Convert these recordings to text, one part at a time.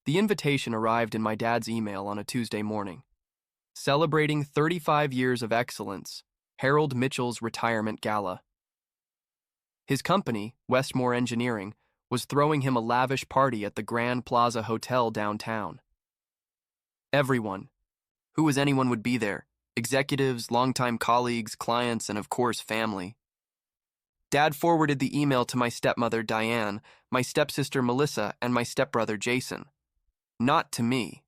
The invitation arrived in my dad's email on a Tuesday morning. Celebrating 35 years of excellence, Harold Mitchell's retirement gala. His company, Westmore Engineering, was throwing him a lavish party at the Grand Plaza Hotel downtown. Everyone, who as anyone would be there, executives, longtime colleagues, clients, and of course family. Dad forwarded the email to my stepmother Diane, my stepsister Melissa, and my stepbrother Jason. Not to me.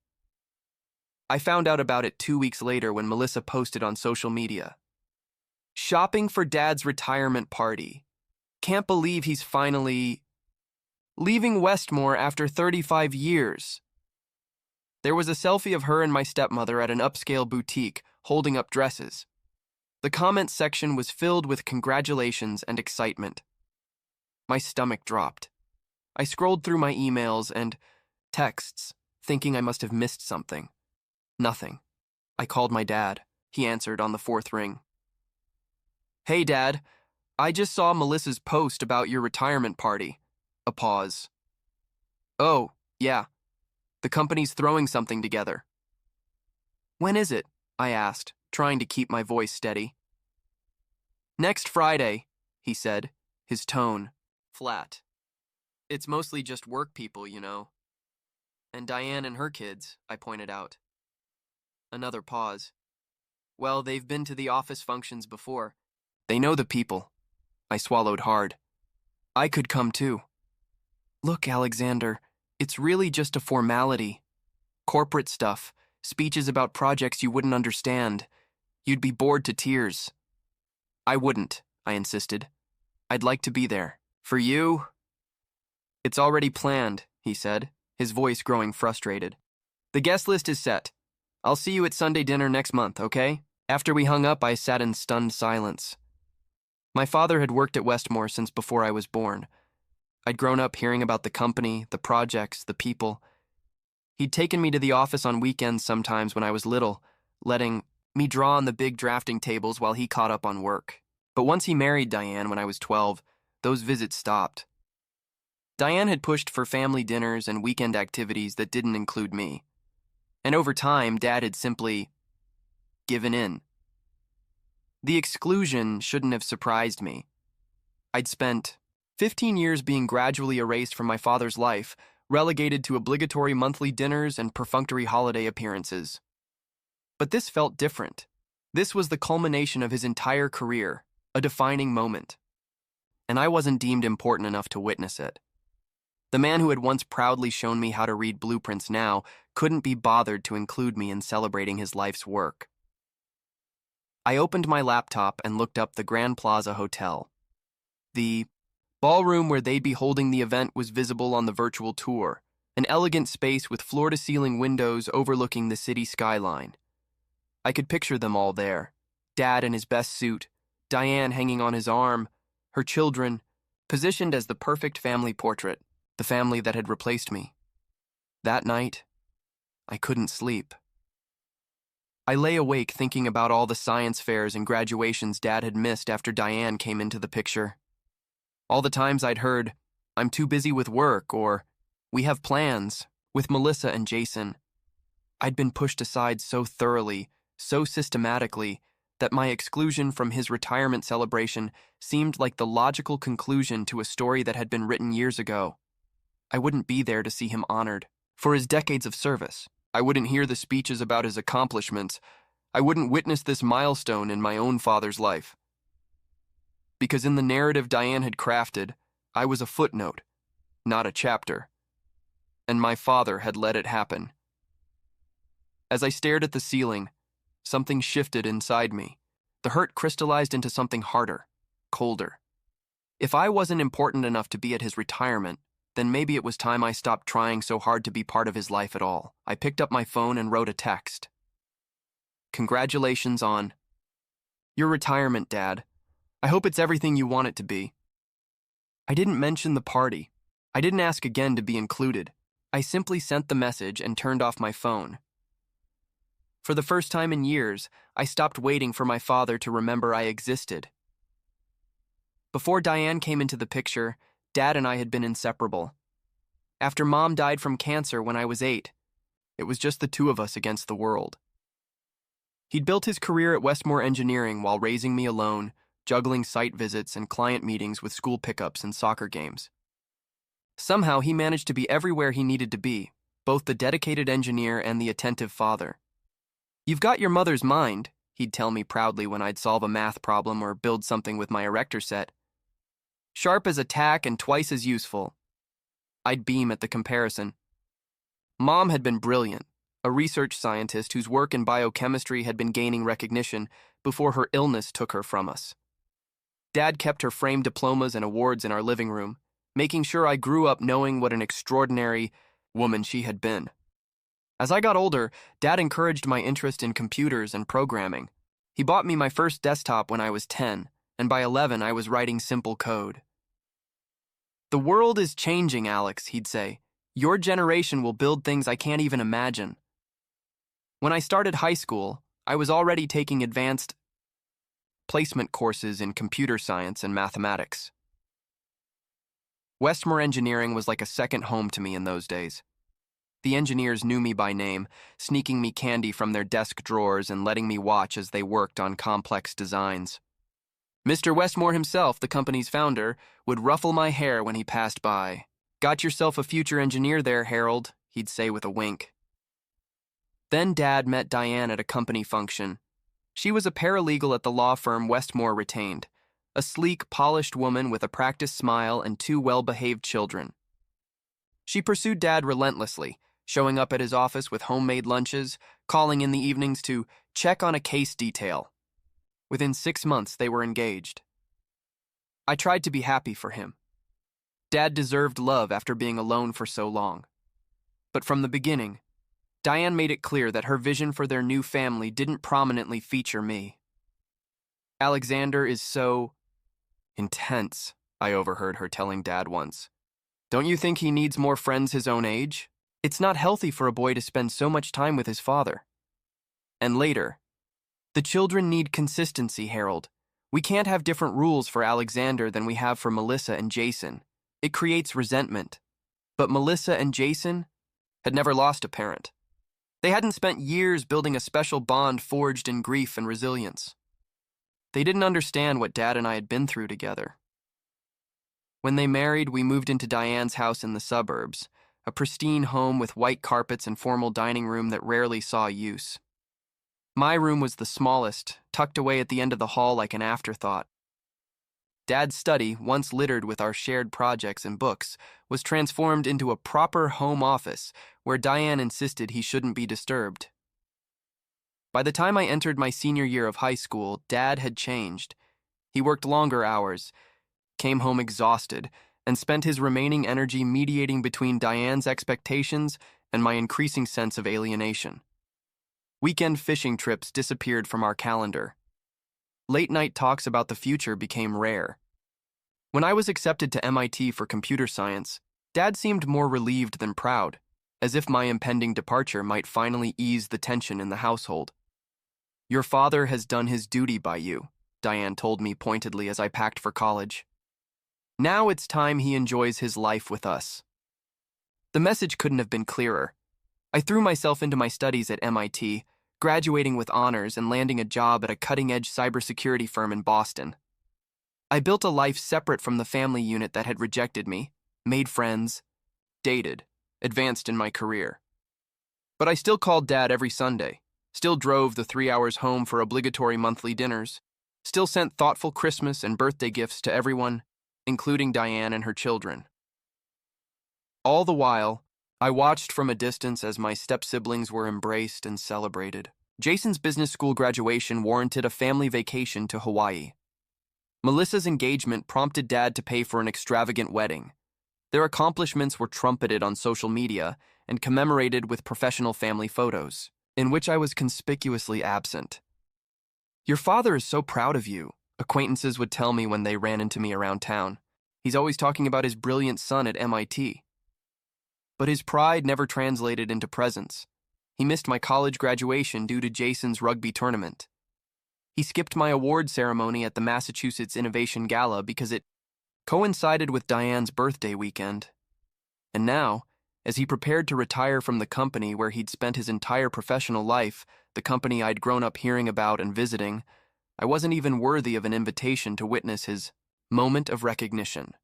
I found out about it 2 weeks later when Melissa posted on social media. Shopping for Dad's retirement party. Can't believe he's finally leaving Westmore after 35 years. There was a selfie of her and my stepmother at an upscale boutique holding up dresses. The comments section was filled with congratulations and excitement. My stomach dropped. I scrolled through my emails and texts, thinking I must have missed something. Nothing. I called my dad. He answered on the fourth ring. Hey, Dad. I just saw Melissa's post about your retirement party. A pause. Oh, yeah. The company's throwing something together. When is it? I asked, trying to keep my voice steady. Next Friday, he said, his tone flat. It's mostly just work people, you know. And Diane and her kids, I pointed out. Another pause. Well, they've been to the office functions before. They know the people. I swallowed hard. I could come too. Look, Alexander, it's really just a formality. Corporate stuff, speeches about projects you wouldn't understand. You'd be bored to tears. I wouldn't, I insisted. I'd like to be there. For you? It's already planned, he said, his voice growing frustrated. The guest list is set. I'll see you at Sunday dinner next month, okay? After we hung up, I sat in stunned silence. My father had worked at Westmore since before I was born. I'd grown up hearing about the company, the projects, the people. He'd taken me to the office on weekends sometimes when I was little, letting me draw on the big drafting tables while he caught up on work. But once he married Diane when I was 12, those visits stopped. Diane had pushed for family dinners and weekend activities that didn't include me. And over time, Dad had simply given in. The exclusion shouldn't have surprised me. I'd spent 15 years being gradually erased from my father's life, relegated to obligatory monthly dinners and perfunctory holiday appearances. But this felt different. This was the culmination of his entire career, a defining moment. And I wasn't deemed important enough to witness it. The man who had once proudly shown me how to read blueprints now couldn't be bothered to include me in celebrating his life's work. I opened my laptop and looked up the Grand Plaza Hotel. The ballroom where they'd be holding the event was visible on the virtual tour, an elegant space with floor-to-ceiling windows overlooking the city skyline. I could picture them all there, Dad in his best suit, Diane hanging on his arm, her children, positioned as the perfect family portrait, the family that had replaced me. That night, I couldn't sleep. I lay awake thinking about all the science fairs and graduations Dad had missed after Diane came into the picture. All the times I'd heard, "I'm too busy with work," or "We have plans," with Melissa and Jason. I'd been pushed aside so thoroughly, so systematically, that my exclusion from his retirement celebration seemed like the logical conclusion to a story that had been written years ago. I wouldn't be there to see him honored for his decades of service. I wouldn't hear the speeches about his accomplishments. I wouldn't witness this milestone in my own father's life. Because in the narrative Diane had crafted, I was a footnote, not a chapter. And my father had let it happen. As I stared at the ceiling, something shifted inside me. The hurt crystallized into something harder, colder. If I wasn't important enough to be at his retirement, then maybe it was time I stopped trying so hard to be part of his life at all. I picked up my phone and wrote a text. Congratulations on your retirement, Dad. I hope it's everything you want it to be. I didn't mention the party. I didn't ask again to be included. I simply sent the message and turned off my phone. For the first time in years, I stopped waiting for my father to remember I existed. Before Diane came into the picture, Dad and I had been inseparable. After Mom died from cancer when I was 8, it was just the two of us against the world. He'd built his career at Westmore Engineering while raising me alone, juggling site visits and client meetings with school pickups and soccer games. Somehow he managed to be everywhere he needed to be, both the dedicated engineer and the attentive father. "You've got your mother's mind," he'd tell me proudly when I'd solve a math problem or build something with my erector set. "Sharp as a tack and twice as useful." I'd beam at the comparison. Mom had been brilliant, a research scientist whose work in biochemistry had been gaining recognition before her illness took her from us. Dad kept her framed diplomas and awards in our living room, making sure I grew up knowing what an extraordinary woman she had been. As I got older, Dad encouraged my interest in computers and programming. He bought me my first desktop when I was 10, and by 11 I was writing simple code. "The world is changing, Alex," he'd say. "Your generation will build things I can't even imagine." When I started high school, I was already taking advanced placement courses in computer science and mathematics. Westmore Engineering was like a second home to me in those days. The engineers knew me by name, sneaking me candy from their desk drawers and letting me watch as they worked on complex designs. Mr. Westmore himself, the company's founder, would ruffle my hair when he passed by. "Got yourself a future engineer there, Harold," he'd say with a wink. Then Dad met Diane at a company function. She was a paralegal at the law firm Westmore retained, a sleek, polished woman with a practiced smile and 2 well-behaved children. She pursued Dad relentlessly, showing up at his office with homemade lunches, calling in the evenings to check on a case detail. Within 6 months, they were engaged. I tried to be happy for him. Dad deserved love after being alone for so long. But from the beginning, Diane made it clear that her vision for their new family didn't prominently feature me. "Alexander is so intense," I overheard her telling Dad once. "Don't you think he needs more friends his own age? It's not healthy for a boy to spend so much time with his father." And later, "The children need consistency, Harold. We can't have different rules for Alexander than we have for Melissa and Jason. It creates resentment." But Melissa and Jason had never lost a parent. They hadn't spent years building a special bond forged in grief and resilience. They didn't understand what Dad and I had been through together. When they married, we moved into Diane's house in the suburbs, a pristine home with white carpets and formal dining room that rarely saw use. My room was the smallest, tucked away at the end of the hall like an afterthought. Dad's study, once littered with our shared projects and books, was transformed into a proper home office where Diane insisted he shouldn't be disturbed. By the time I entered my senior year of high school, Dad had changed. He worked longer hours, came home exhausted, and spent his remaining energy mediating between Diane's expectations and my increasing sense of alienation. Weekend fishing trips disappeared from our calendar. Late-night talks about the future became rare. When I was accepted to MIT for computer science, Dad seemed more relieved than proud, as if my impending departure might finally ease the tension in the household. "Your father has done his duty by you," Diane told me pointedly as I packed for college. "Now it's time he enjoys his life with us." The message couldn't have been clearer. I threw myself into my studies at MIT, graduating with honors and landing a job at a cutting-edge cybersecurity firm in Boston. I built a life separate from the family unit that had rejected me, made friends, dated, advanced in my career. But I still called Dad every Sunday, still drove the 3 hours home for obligatory monthly dinners, still sent thoughtful Christmas and birthday gifts to everyone, including Diane and her children. All the while, I watched from a distance as my step-siblings were embraced and celebrated. Jason's business school graduation warranted a family vacation to Hawaii. Melissa's engagement prompted Dad to pay for an extravagant wedding. Their accomplishments were trumpeted on social media and commemorated with professional family photos, in which I was conspicuously absent. "Your father is so proud of you," acquaintances would tell me when they ran into me around town. "He's always talking about his brilliant son at MIT." But his pride never translated into presence. He missed my college graduation due to Jason's rugby tournament. He skipped my award ceremony at the Massachusetts Innovation Gala because it coincided with Diane's birthday weekend. And now, As he prepared to retire from the company where he'd spent his entire professional life, the company I'd grown up hearing about and visiting, I wasn't even worthy of an invitation to witness his moment of recognition.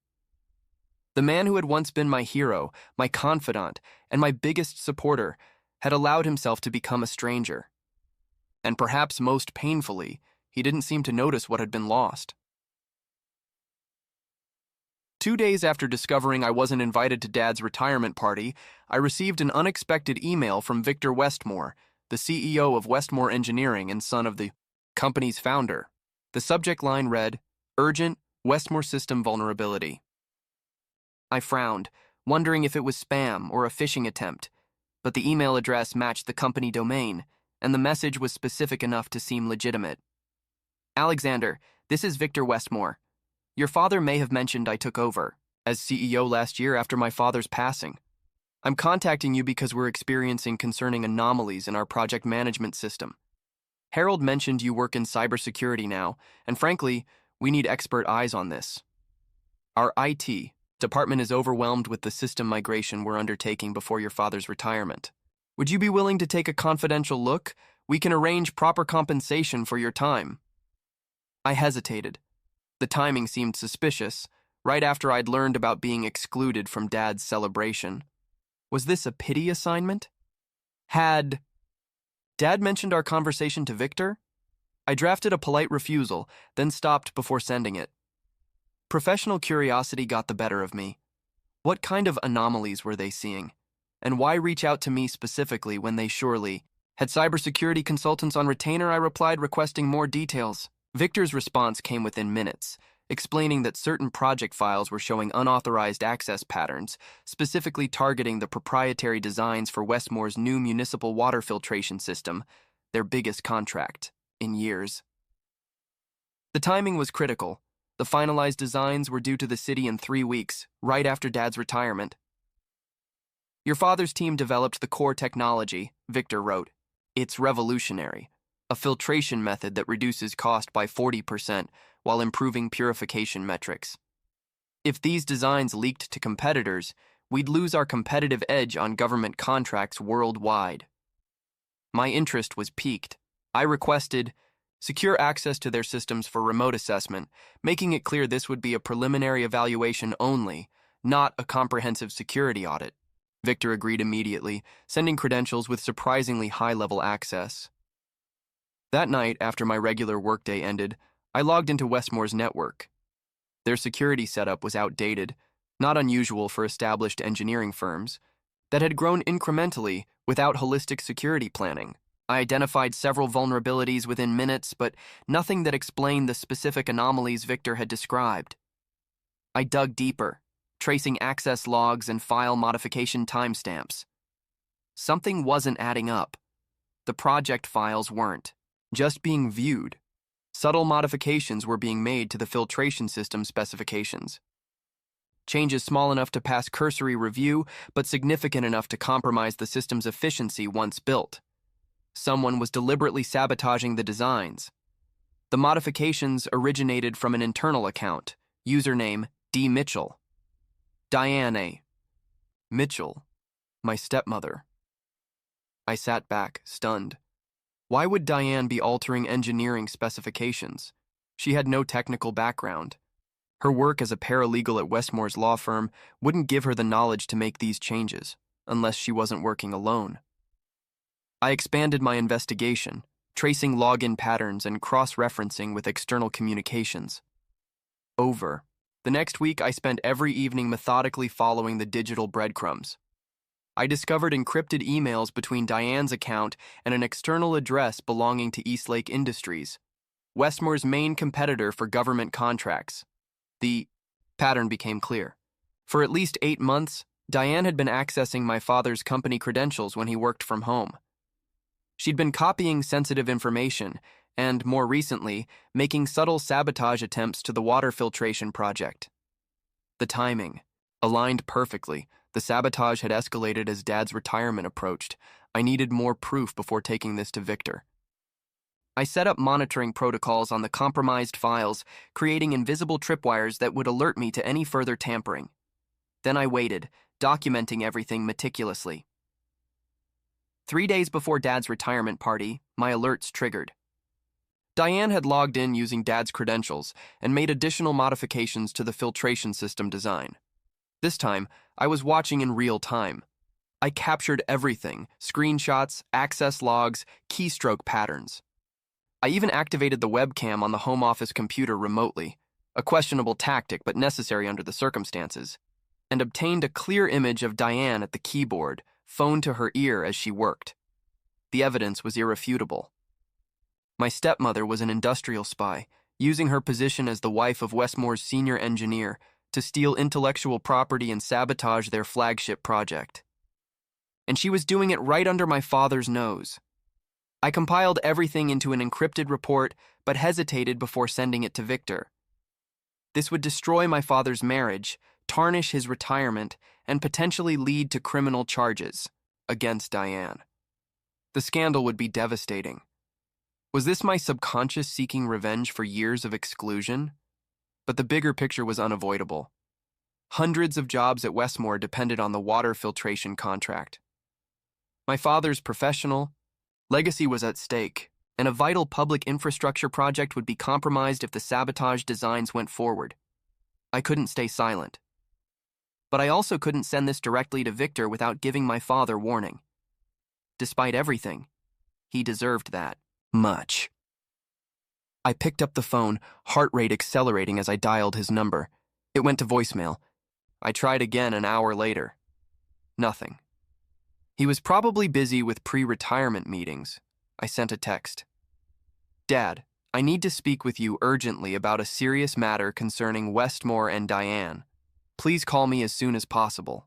The man who had once been my hero, my confidant, and my biggest supporter had allowed himself to become a stranger. And perhaps most painfully, he didn't seem to notice what had been lost. 2 days after discovering I wasn't invited to Dad's retirement party, I received an unexpected email from Victor Westmore, the CEO of Westmore Engineering and son of the company's founder. The subject line read, "Urgent Westmore System Vulnerability." I frowned, wondering if it was spam or a phishing attempt, but the email address matched the company domain, and the message was specific enough to seem legitimate. "Alexander, this is Victor Westmore. Your father may have mentioned I took over as CEO last year after my father's passing. I'm contacting you because we're experiencing concerning anomalies in our project management system. Harold mentioned you work in cybersecurity now, and frankly, we need expert eyes on this. Our IT department is overwhelmed with the system migration we're undertaking before your father's retirement. Would you be willing to take a confidential look? We can arrange proper compensation for your time." I hesitated. The timing seemed suspicious, right after I'd learned about being excluded from Dad's celebration. Was this a pity assignment? Had Dad mentioned our conversation to Victor? I drafted a polite refusal, then stopped before sending it. Professional curiosity got the better of me. What kind of anomalies were they seeing? And why reach out to me specifically when they surely had cybersecurity consultants on retainer? I replied, requesting more details. Victor's response came within minutes, explaining that certain project files were showing unauthorized access patterns, specifically targeting the proprietary designs for Westmore's new municipal water filtration system, their biggest contract in years. The timing was critical. The finalized designs were due to the city in 3 weeks, right after Dad's retirement. Your father's team developed the core technology, Victor wrote. It's revolutionary. A filtration method that reduces cost by 40% while improving purification metrics. If these designs leaked to competitors, we'd lose our competitive edge on government contracts worldwide. My interest was piqued. I requested secure access to their systems for remote assessment, making it clear this would be a preliminary evaluation only, not a comprehensive security audit. Victor agreed immediately, sending credentials with surprisingly high-level access. That night, after my regular workday ended, I logged into Westmore's network. Their security setup was outdated, not unusual for established engineering firms, that had grown incrementally without holistic security planning. I identified several vulnerabilities within minutes, but nothing that explained the specific anomalies Victor had described. I dug deeper, tracing access logs and file modification timestamps. Something wasn't adding up. The project files weren't just being viewed. Subtle modifications were being made to the filtration system specifications. Changes small enough to pass cursory review, but significant enough to compromise the system's efficiency once built. Someone was deliberately sabotaging the designs. The modifications originated from an internal account, username D. Mitchell. Diane A. Mitchell, my stepmother. I sat back, stunned. Why would Diane be altering engineering specifications? She had no technical background. Her work as a paralegal at Westmore's law firm wouldn't give her the knowledge to make these changes, unless she wasn't working alone. I expanded my investigation, tracing login patterns and cross-referencing with external communications. The next week, I spent every evening methodically following the digital breadcrumbs. I discovered encrypted emails between Diane's account and an external address belonging to Eastlake Industries, Westmore's main competitor for government contracts. The pattern became clear. For at least 8 months, Diane had been accessing my father's company credentials when he worked from home. She'd been copying sensitive information and, more recently, making subtle sabotage attempts to the water filtration project. The timing aligned perfectly. The sabotage had escalated as Dad's retirement approached. I needed more proof before taking this to Victor. I set up monitoring protocols on the compromised files, creating invisible tripwires that would alert me to any further tampering. Then I waited, documenting everything meticulously. 3 days before Dad's retirement party, my alerts triggered. Diane had logged in using Dad's credentials and made additional modifications to the filtration system design. This time, I was watching in real time. I captured everything: screenshots, access logs, keystroke patterns. I even activated the webcam on the home office computer remotely, a questionable tactic but necessary under the circumstances, and obtained a clear image of Diane at the keyboard, phone to her ear as she worked. The evidence was irrefutable. My stepmother was an industrial spy, using her position as the wife of Westmore's senior engineer to steal intellectual property and sabotage their flagship project. And she was doing it right under my father's nose. I compiled everything into an encrypted report, but hesitated before sending it to Victor. This would destroy my father's marriage, tarnish his retirement, and potentially lead to criminal charges against Diane. The scandal would be devastating. Was this my subconscious seeking revenge for years of exclusion? But the bigger picture was unavoidable. Hundreds of jobs at Westmore depended on the water filtration contract. My father's professional legacy was at stake, and a vital public infrastructure project would be compromised if the sabotage designs went forward. I couldn't stay silent. But I also couldn't send this directly to Victor without giving my father warning. Despite everything, he deserved that much. I picked up the phone, heart rate accelerating as I dialed his number. It went to voicemail. I tried again an hour later. Nothing. He was probably busy with pre-retirement meetings. I sent a text. Dad, I need to speak with you urgently about a serious matter concerning Westmore and Diane. Please call me as soon as possible.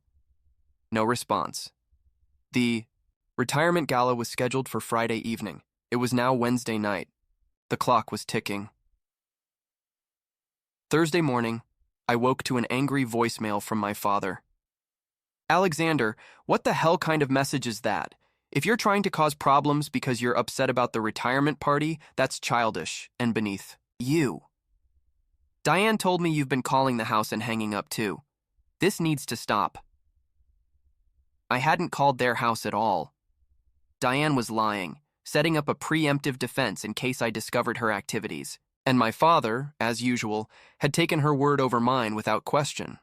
No response. The retirement gala was scheduled for Friday evening. It was now Wednesday night. The clock was ticking. Thursday morning, I woke to an angry voicemail from my father. Alexander, what the hell kind of message is that? If you're trying to cause problems because you're upset about the retirement party, that's childish and beneath you. Diane told me you've been calling the house and hanging up too. This needs to stop. I hadn't called their house at all. Diane was lying, setting up a preemptive defense in case I discovered her activities. And my father, as usual, had taken her word over mine without question.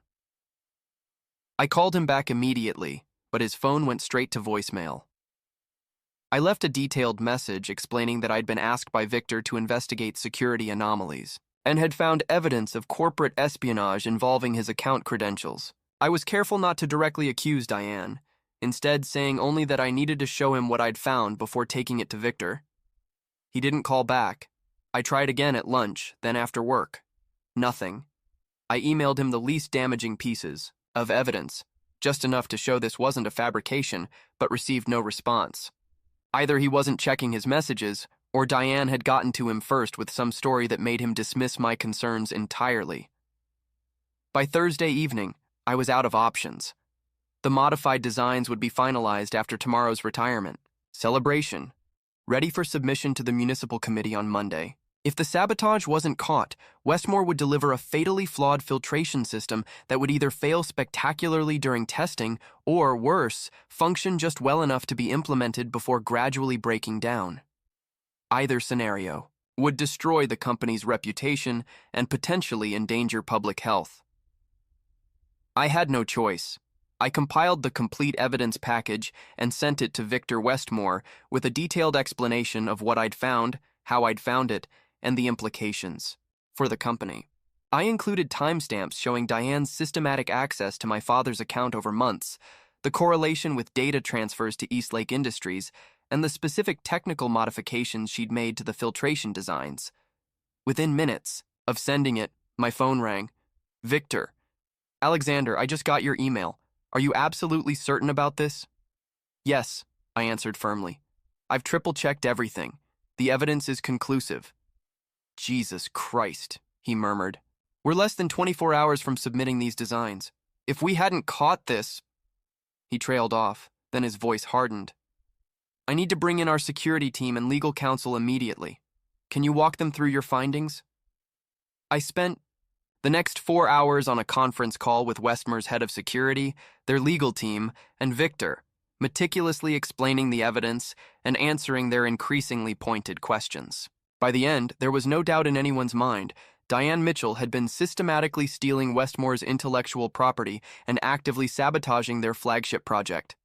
I called him back immediately, but his phone went straight to voicemail. I left a detailed message explaining that I'd been asked by Victor to investigate security anomalies and had found evidence of corporate espionage involving his account credentials. I was careful not to directly accuse Diane, instead saying only that I needed to show him what I'd found before taking it to Victor. He didn't call back. I tried again at lunch, then after work. Nothing. I emailed him the least damaging pieces of evidence, just enough to show this wasn't a fabrication, but received no response. Either he wasn't checking his messages, or Diane had gotten to him first with some story that made him dismiss my concerns entirely. By Thursday evening, I was out of options. The modified designs would be finalized after tomorrow's retirement celebration, ready for submission to the Municipal Committee on Monday. If the sabotage wasn't caught, Westmore would deliver a fatally flawed filtration system that would either fail spectacularly during testing or, worse, function just well enough to be implemented before gradually breaking down. Either scenario would destroy the company's reputation and potentially endanger public health. I had no choice. I compiled the complete evidence package and sent it to Victor Westmore with a detailed explanation of what I'd found, how I'd found it, and the implications for the company. I included timestamps showing Diane's systematic access to my father's account over months, the correlation with data transfers to Eastlake Industries, and the specific technical modifications she'd made to the filtration designs. Within minutes of sending it, my phone rang. Victor. Alexander, I just got your email. Are you absolutely certain about this? Yes, I answered firmly. I've triple-checked everything. The evidence is conclusive. Jesus Christ, he murmured. We're less than 24 hours from submitting these designs. If we hadn't caught this... He trailed off, then his voice hardened. I need to bring in our security team and legal counsel immediately. Can you walk them through your findings? I spent The next 4 hours on a conference call with Westmore's head of security, their legal team, and Victor, meticulously explaining the evidence and answering their increasingly pointed questions. By the end, there was no doubt in anyone's mind. Diane Mitchell had been systematically stealing Westmore's intellectual property and actively sabotaging their flagship project.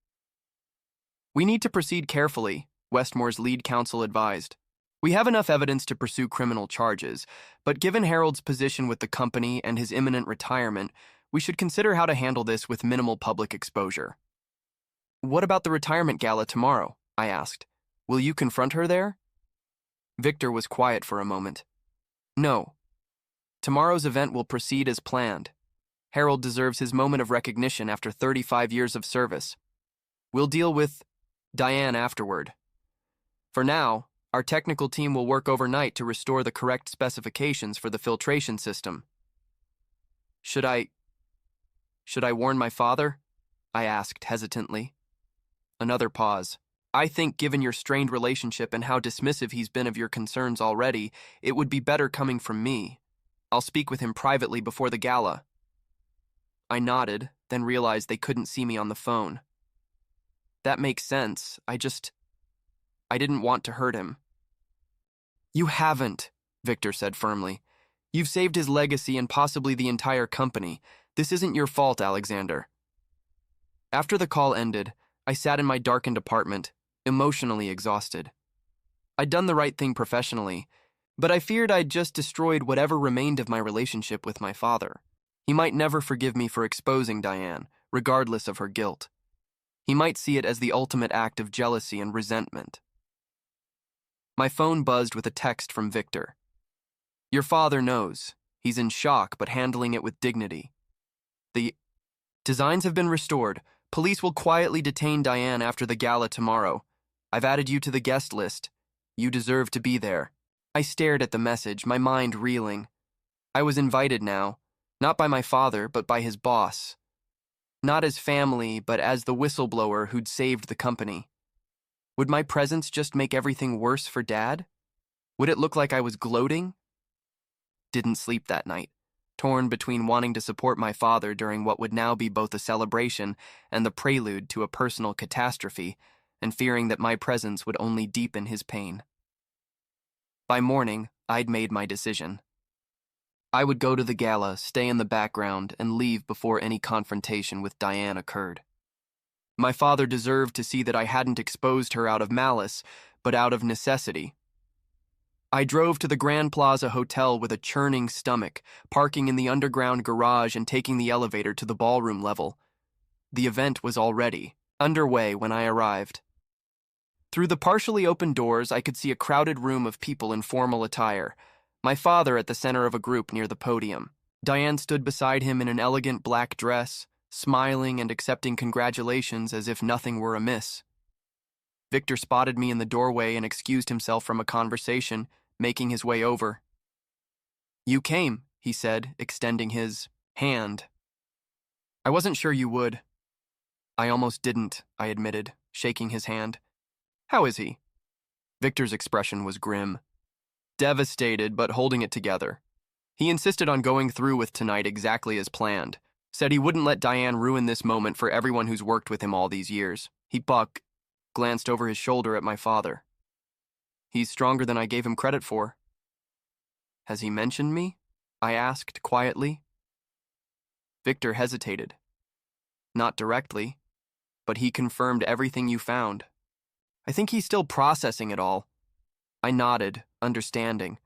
"We need to proceed carefully," Westmore's lead counsel advised. "We have enough evidence to pursue criminal charges, but given Harold's position with the company and his imminent retirement, we should consider how to handle this with minimal public exposure." "What about the retirement gala tomorrow?" I asked. "Will you confront her there?" Victor was quiet for a moment. "No. Tomorrow's event will proceed as planned. Harold deserves his moment of recognition after 35 years of service. We'll deal with Diane afterward. For now, our technical team will work overnight to restore the correct specifications for the filtration system." Should I warn my father?" I asked hesitantly. Another pause. "I think given your strained relationship and how dismissive he's been of your concerns already, it would be better coming from me. I'll speak with him privately before the gala." I nodded, then realized they couldn't see me on the phone. "That makes sense. I didn't want to hurt him." "You haven't," Victor said firmly. "You've saved his legacy and possibly the entire company. This isn't your fault, Alexander." After the call ended, I sat in my darkened apartment, emotionally exhausted. I'd done the right thing professionally, but I feared I'd just destroyed whatever remained of my relationship with my father. He might never forgive me for exposing Diane, regardless of her guilt. He might see it as the ultimate act of jealousy and resentment. My phone buzzed with a text from Victor. "Your father knows. He's in shock, but handling it with dignity. The designs have been restored. Police will quietly detain Diane after the gala tomorrow. I've added you to the guest list. You deserve to be there." I stared at the message, my mind reeling. I was invited now, not by my father, but by his boss. Not as family, but as the whistleblower who'd saved the company. Would my presence just make everything worse for Dad? Would it look like I was gloating? Didn't sleep that night, torn between wanting to support my father during what would now be both a celebration and the prelude to a personal catastrophe, and fearing that my presence would only deepen his pain. By morning, I'd made my decision. I would go to the gala, stay in the background, and leave before any confrontation with Diane occurred. My father deserved to see that I hadn't exposed her out of malice, but out of necessity. I drove to the Grand Plaza Hotel with a churning stomach, parking in the underground garage and taking the elevator to the ballroom level. The event was already underway when I arrived. Through the partially open doors, I could see a crowded room of people in formal attire. My father at the center of a group near the podium. Diane stood beside him in an elegant black dress, smiling and accepting congratulations as if nothing were amiss. Victor spotted me in the doorway and excused himself from a conversation, making his way over. "You came," he said, extending his hand. "I wasn't sure you would." "I almost didn't," I admitted, shaking his hand. "How is he?" Victor's expression was grim. Devastated, but holding it together. He insisted on going through with tonight exactly as planned. Said he wouldn't let Diane ruin this moment for everyone who's worked with him all these years. He glanced over his shoulder at my father. "He's stronger than I gave him credit for." "Has he mentioned me?" I asked quietly. Victor hesitated. "Not directly, but he confirmed everything you found. I think he's still processing it all." I nodded, understanding.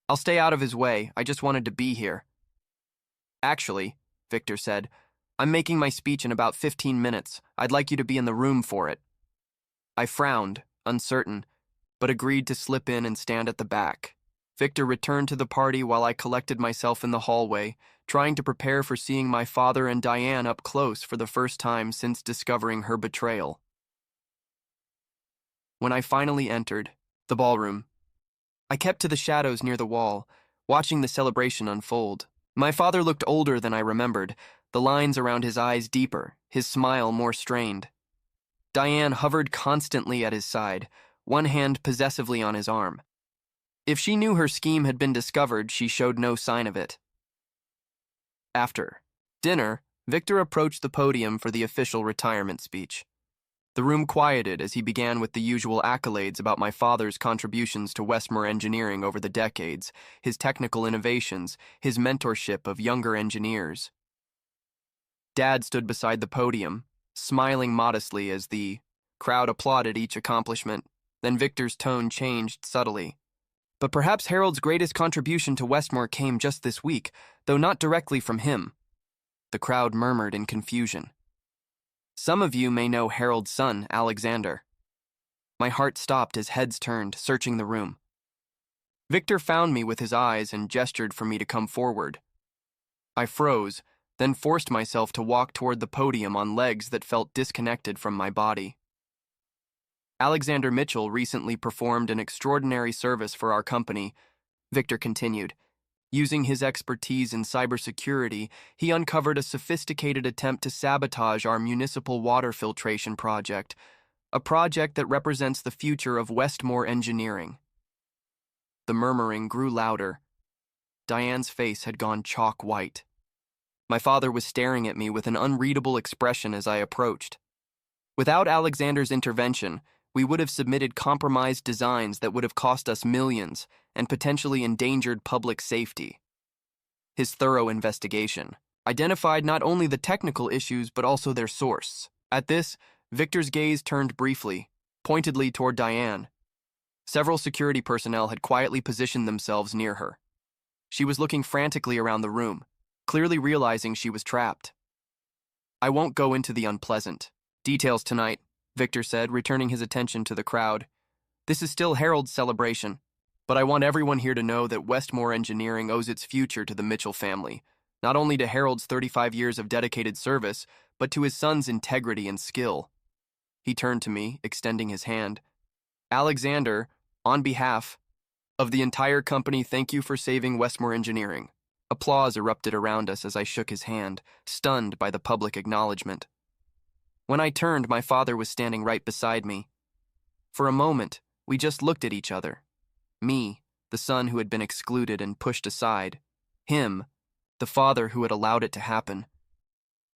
"I'll stay out of his way. I just wanted to be here." "Actually," Victor said, "I'm making my speech in about 15 minutes. I'd like you to be in the room for it." I frowned, uncertain, but agreed to slip in and stand at the back. Victor returned to the party while I collected myself in the hallway, trying to prepare for seeing my father and Diane up close for the first time since discovering her betrayal. When I finally entered the ballroom, I kept to the shadows near the wall, watching the celebration unfold. My father looked older than I remembered, the lines around his eyes deeper, his smile more strained. Diane hovered constantly at his side, one hand possessively on his arm. If she knew her scheme had been discovered, she showed no sign of it. After dinner, Victor approached the podium for the official retirement speech. The room quieted as he began with the usual accolades about my father's contributions to Westmore engineering over the decades, his technical innovations, his mentorship of younger engineers. Dad stood beside the podium, smiling modestly as the crowd applauded each accomplishment. Then Victor's tone changed subtly. But perhaps Harold's greatest contribution to Westmore came just this week, though not directly from him. The crowd murmured in confusion. Some of you may know Harold's son, Alexander. My heart stopped as heads turned, searching the room. Victor found me with his eyes and gestured for me to come forward. I froze, then forced myself to walk toward the podium on legs that felt disconnected from my body. Alexander Mitchell recently performed an extraordinary service for our company, Victor continued. Using his expertise in cybersecurity, he uncovered a sophisticated attempt to sabotage our municipal water filtration project, a project that represents the future of Westmore engineering. The murmuring grew louder. Diane's face had gone chalk white. My father was staring at me with an unreadable expression as I approached. Without Alexander's intervention, we would have submitted compromised designs that would have cost us millions and potentially endangered public safety. His thorough investigation identified not only the technical issues but also their source. At this, Victor's gaze turned briefly, pointedly toward Diane. Several security personnel had quietly positioned themselves near her. She was looking frantically around the room, clearly realizing she was trapped. I won't go into the unpleasant details tonight, Victor said, returning his attention to the crowd. This is still Harold's celebration, but I want everyone here to know that Westmore Engineering owes its future to the Mitchell family, not only to Harold's 35 years of dedicated service, but to his son's integrity and skill. He turned to me, extending his hand. Alexander, on behalf of the entire company, thank you for saving Westmore Engineering. Applause erupted around us as I shook his hand, stunned by the public acknowledgement. When I turned, my father was standing right beside me. For a moment, we just looked at each other. Me, the son who had been excluded and pushed aside. Him, the father who had allowed it to happen.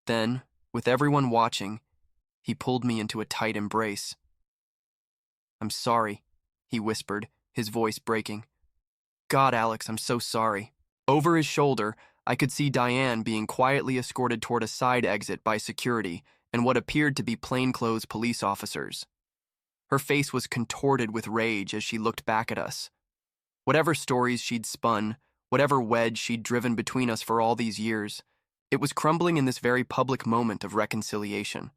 Then, with everyone watching, he pulled me into a tight embrace. I'm sorry, he whispered, his voice breaking. God, Alex, I'm so sorry. Over his shoulder, I could see Diane being quietly escorted toward a side exit by security and what appeared to be plainclothes police officers. Her face was contorted with rage as she looked back at us. Whatever stories she'd spun, whatever wedge she'd driven between us for all these years, it was crumbling in this very public moment of reconciliation.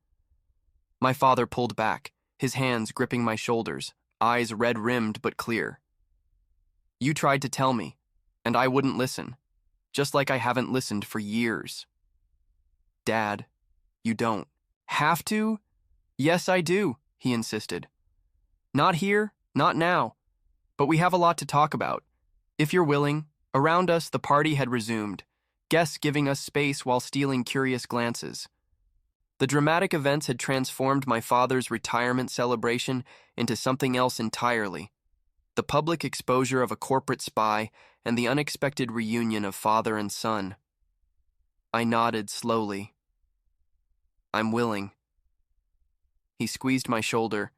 My father pulled back, his hands gripping my shoulders, eyes red-rimmed but clear. You tried to tell me, and I wouldn't listen, just like I haven't listened for years. Dad, you don't have to? Yes, I do, he insisted. Not here, not now, but we have a lot to talk about. If you're willing. Around us, the party had resumed, guests giving us space while stealing curious glances. The dramatic events had transformed my father's retirement celebration into something else entirely. The public exposure of a corporate spy and the unexpected reunion of father and son. I nodded slowly. I'm willing. He squeezed my shoulder,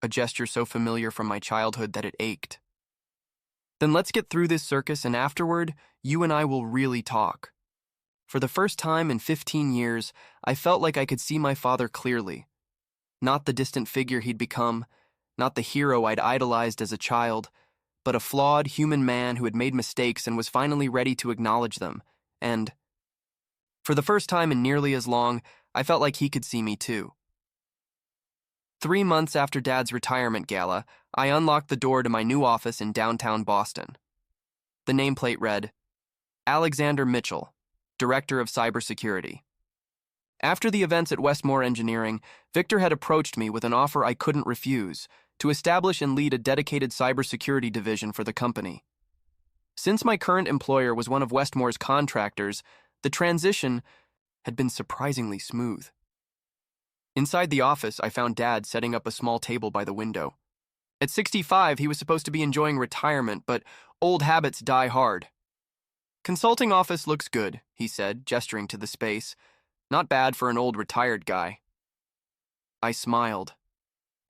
a gesture so familiar from my childhood that it ached. Then let's get through this circus, and afterward, you and I will really talk. For the first time in 15 years, I felt like I could see my father clearly. Not the distant figure he'd become, not the hero I'd idolized as a child, but a flawed human man who had made mistakes and was finally ready to acknowledge them. And, for the first time in nearly as long, I felt like he could see me too. 3 months after Dad's retirement gala, I unlocked the door to my new office in downtown Boston. The nameplate read, Alexander Mitchell, Director of Cybersecurity. After the events at Westmore Engineering, Victor had approached me with an offer I couldn't refuse, to establish and lead a dedicated cybersecurity division for the company. Since my current employer was one of Westmore's contractors, the transition had been surprisingly smooth. Inside the office, I found Dad setting up a small table by the window. At 65, he was supposed to be enjoying retirement, but old habits die hard. Consulting office looks good, he said, gesturing to the space. Not bad for an old retired guy. I smiled.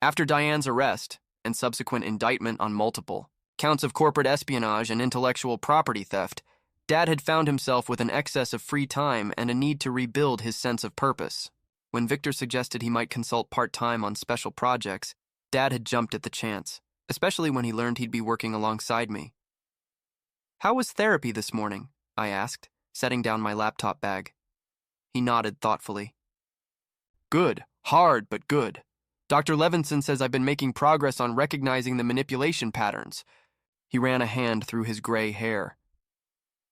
After Diane's arrest and subsequent indictment on multiple counts of corporate espionage and intellectual property theft, Dad had found himself with an excess of free time and a need to rebuild his sense of purpose. When Victor suggested he might consult part-time on special projects, Dad had jumped at the chance, especially when he learned he'd be working alongside me. "How was therapy this morning?" I asked, setting down my laptop bag. He nodded thoughtfully. "Good. Hard, but good. Dr. Levinson says I've been making progress on recognizing the manipulation patterns." He ran a hand through his gray hair.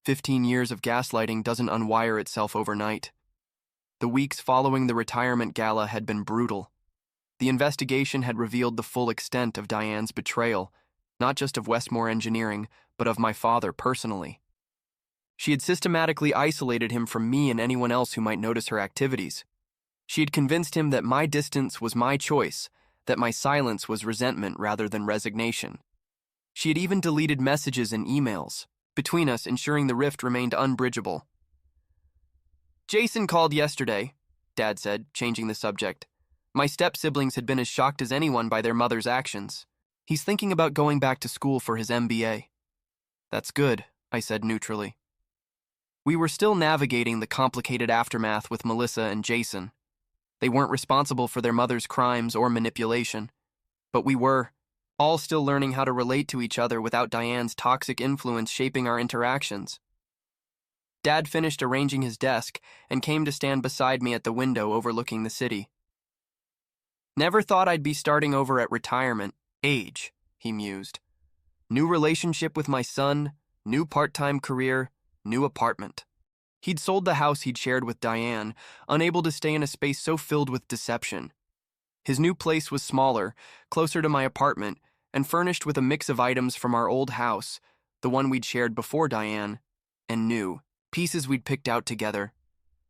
15 years of gaslighting doesn't unwire itself overnight. The weeks following the retirement gala had been brutal. The investigation had revealed the full extent of Diane's betrayal, not just of Westmore Engineering, but of my father personally. She had systematically isolated him from me and anyone else who might notice her activities. She had convinced him that my distance was my choice, that my silence was resentment rather than resignation. She had even deleted messages and emails between us, ensuring the rift remained unbridgeable. "Jason called yesterday," Dad said, changing the subject. "My step-siblings had been as shocked as anyone by their mother's actions. He's thinking about going back to school for his MBA. "That's good," I said neutrally. We were still navigating the complicated aftermath with Melissa and Jason. They weren't responsible for their mother's crimes or manipulation, but we were, all still learning how to relate to each other without Diane's toxic influence shaping our interactions. Dad finished arranging his desk and came to stand beside me at the window overlooking the city. "Never thought I'd be starting over at retirement age," he mused. "New relationship with my son, new part-time career, new apartment." He'd sold the house he'd shared with Diane, unable to stay in a space so filled with deception. His new place was smaller, closer to my apartment, and furnished with a mix of items from our old house, the one we'd shared before Diane, and new, pieces we'd picked out together.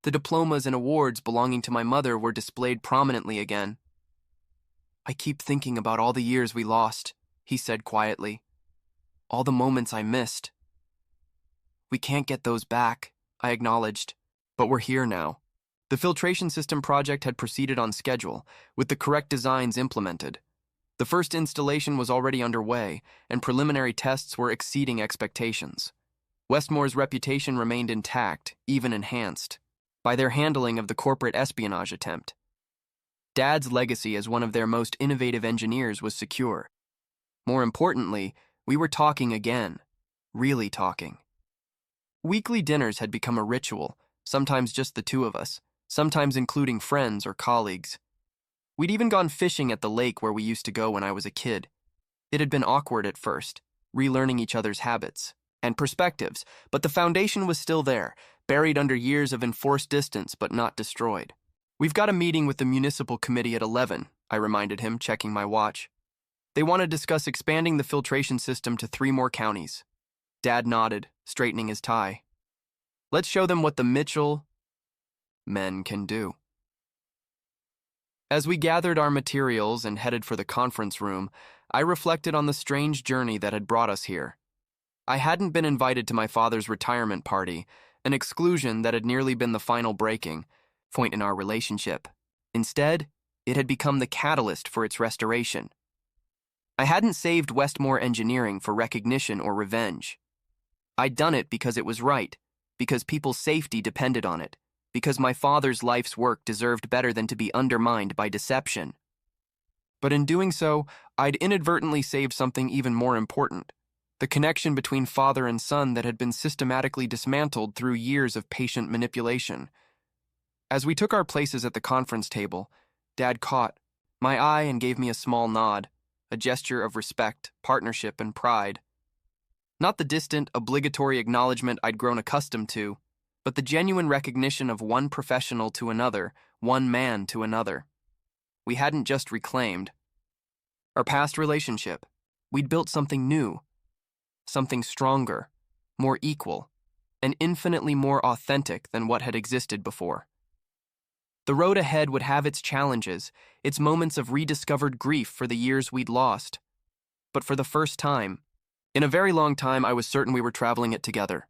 The diplomas and awards belonging to my mother were displayed prominently again. "I keep thinking about all the years we lost," he said quietly. "All the moments I missed." "We can't get those back," I acknowledged, "but we're here now." The filtration system project had proceeded on schedule, with the correct designs implemented. The first installation was already underway, and preliminary tests were exceeding expectations. Westmore's reputation remained intact, even enhanced, by their handling of the corporate espionage attempt. Dad's legacy as one of their most innovative engineers was secure. More importantly, we were talking again, really talking. Weekly dinners had become a ritual, sometimes just the two of us, sometimes including friends or colleagues. We'd even gone fishing at the lake where we used to go when I was a kid. It had been awkward at first, relearning each other's habits and perspectives, but the foundation was still there, buried under years of enforced distance but not destroyed. "We've got a meeting with the Municipal Committee at 11, I reminded him, checking my watch. "They want to discuss expanding the filtration system to 3 more counties." Dad nodded, straightening his tie. "Let's show them what the Mitchell men can do." As we gathered our materials and headed for the conference room, I reflected on the strange journey that had brought us here. I hadn't been invited to my father's retirement party, an exclusion that had nearly been the final breaking point in our relationship. Instead, it had become the catalyst for its restoration. I hadn't saved Westmore Engineering for recognition or revenge. I'd done it because it was right, because people's safety depended on it, because my father's life's work deserved better than to be undermined by deception. But in doing so, I'd inadvertently saved something even more important, the connection between father and son that had been systematically dismantled through years of patient manipulation. As we took our places at the conference table, Dad caught my eye and gave me a small nod, a gesture of respect, partnership, and pride. Not the distant, obligatory acknowledgement I'd grown accustomed to, but the genuine recognition of one professional to another, one man to another. We hadn't just reclaimed our past relationship. We'd built something new, something stronger, more equal, and infinitely more authentic than what had existed before. The road ahead would have its challenges, its moments of rediscovered grief for the years we'd lost. But for the first time, in a very long time, I was certain we were traveling it together.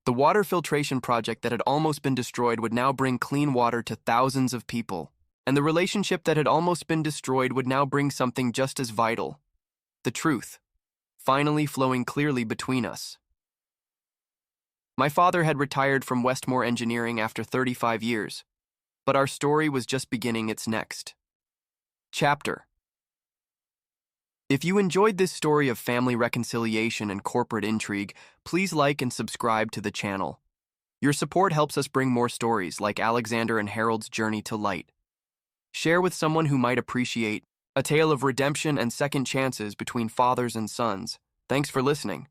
The water filtration project that had almost been destroyed would now bring clean water to thousands of people, and the relationship that had almost been destroyed would now bring something just as vital: the truth, finally flowing clearly between us. My father had retired from Westmore Engineering after 35 years, but our story was just beginning its next chapter. If you enjoyed this story of family reconciliation and corporate intrigue, please like and subscribe to the channel. Your support helps us bring more stories like Alexander and Harold's journey to light. Share with someone who might appreciate a tale of redemption and second chances between fathers and sons. Thanks for listening.